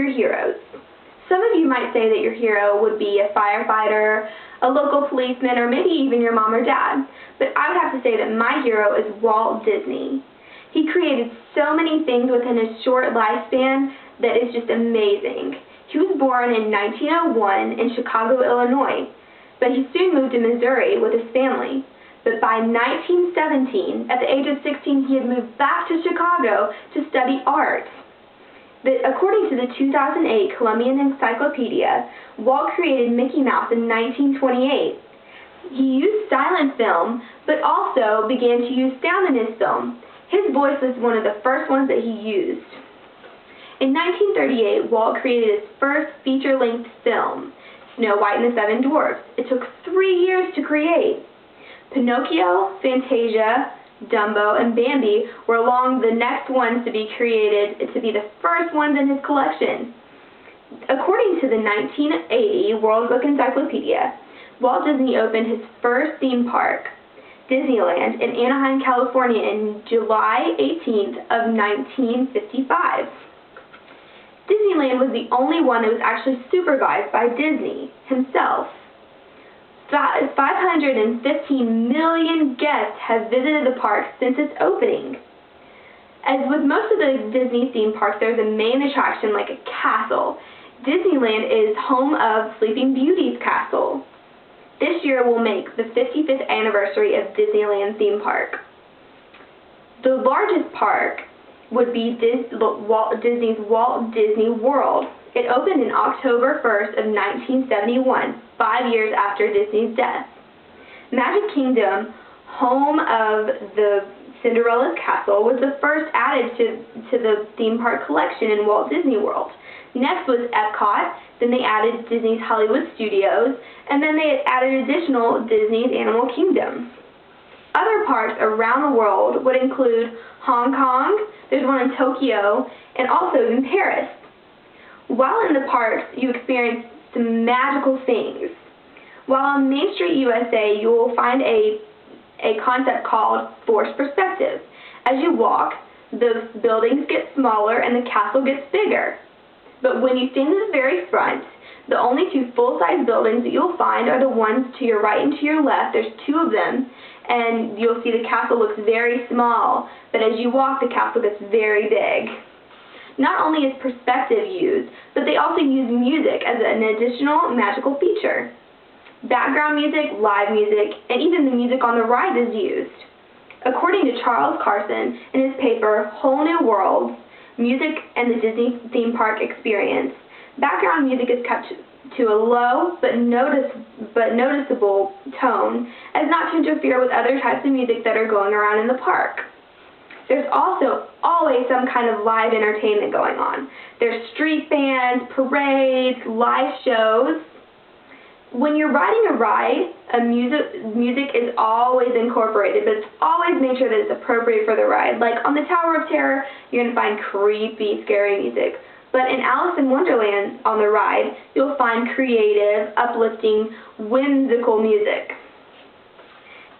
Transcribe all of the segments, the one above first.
your heroes. Some of you might say that your hero would be a firefighter, a local policeman, or maybe even your mom or dad. But I would have to say that my hero is Walt Disney. He created so many things within his short lifespan that is just amazing. He was born in 1901 in Chicago, Illinois, but he soon moved to Missouri with his family. But by 1917, at the age of 16, he had moved back to Chicago to study art. According to the 2008 Columbian Encyclopedia, Walt created Mickey Mouse in 1928. He used silent film, but also began to use sound in his film. His voice was one of the first ones that he used. In 1938, Walt created his first feature-length film, Snow White and the Seven Dwarfs. It took 3 years to create. Pinocchio, Fantasia, Dumbo, and Bambi were along the next ones to be created to be the first ones in his collection. According to the 1980 World Book Encyclopedia, Walt Disney opened his first theme park, Disneyland, in Anaheim, California in July 18th of 1955. Disneyland was the only one that was actually supervised by Disney himself. 515 million guests have visited the park since its opening. As with most of the Disney theme parks, there's a main attraction like a castle. Disneyland is home of Sleeping Beauty's castle. This year will make the 55th anniversary of Disneyland theme park. The largest park would be Disney's Walt Disney World. It opened in October 1st of 1971, 5 years after Disney's death. Magic Kingdom, home of the Cinderella's castle, was the first added to the theme park collection in Walt Disney World. Next was Epcot, then they added Disney's Hollywood Studios, and then they added additional Disney's Animal Kingdom. Other parks around the world would include Hong Kong, there's one in Tokyo, and also in Paris. While in the parks, you experience some magical things. While on Main Street, USA, you will find a concept called forced perspective. As you walk, the buildings get smaller and the castle gets bigger. But when you stand at the very front, the only two full-size buildings that you'll find are the ones to your right and to your left. There's two of them, and you'll see the castle looks very small, but as you walk, the castle gets very big. Not only is perspective used, but they also use music as an additional magical feature. Background music, live music, and even the music on the ride is used. According to Charles Carson in his paper, Whole New Worlds, Music and the Disney Theme Park Experience, background music is kept to a low but noticeable tone as not to interfere with other types of music that are going around in the park. There's also always some kind of live entertainment going on. There's street bands, parades, live shows. When you're riding a ride, music is always incorporated, but it's always made sure that it's appropriate for the ride. Like on the Tower of Terror, you're going to find creepy, scary music. But in Alice in Wonderland on the ride, you'll find creative, uplifting, whimsical music.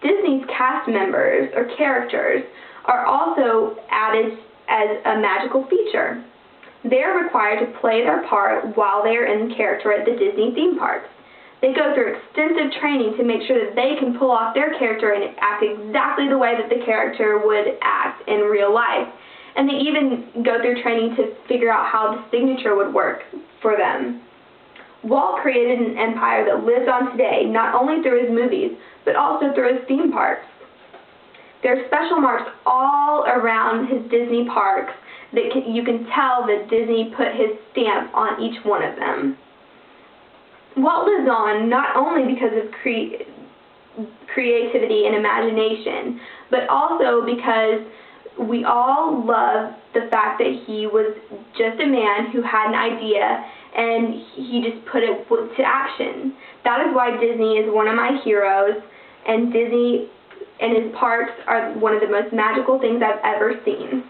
Disney's cast members, or characters, are also added as a magical feature. They are required to play their part while they are in character at the Disney theme parks. They go through extensive training to make sure that they can pull off their character and act exactly the way that the character would act in real life. And they even go through training to figure out how the signature would work for them. Walt created an empire that lives on today, not only through his movies, but also through his theme parks. There are special marks all around his Disney parks that you can tell that Disney put his stamp on each one of them. Walt lives on not only because of creativity and imagination, but also because we all love the fact that he was just a man who had an idea and he just put it to action. That is why Disney is one of my heroes, and Disney and his parks are one of the most magical things I've ever seen.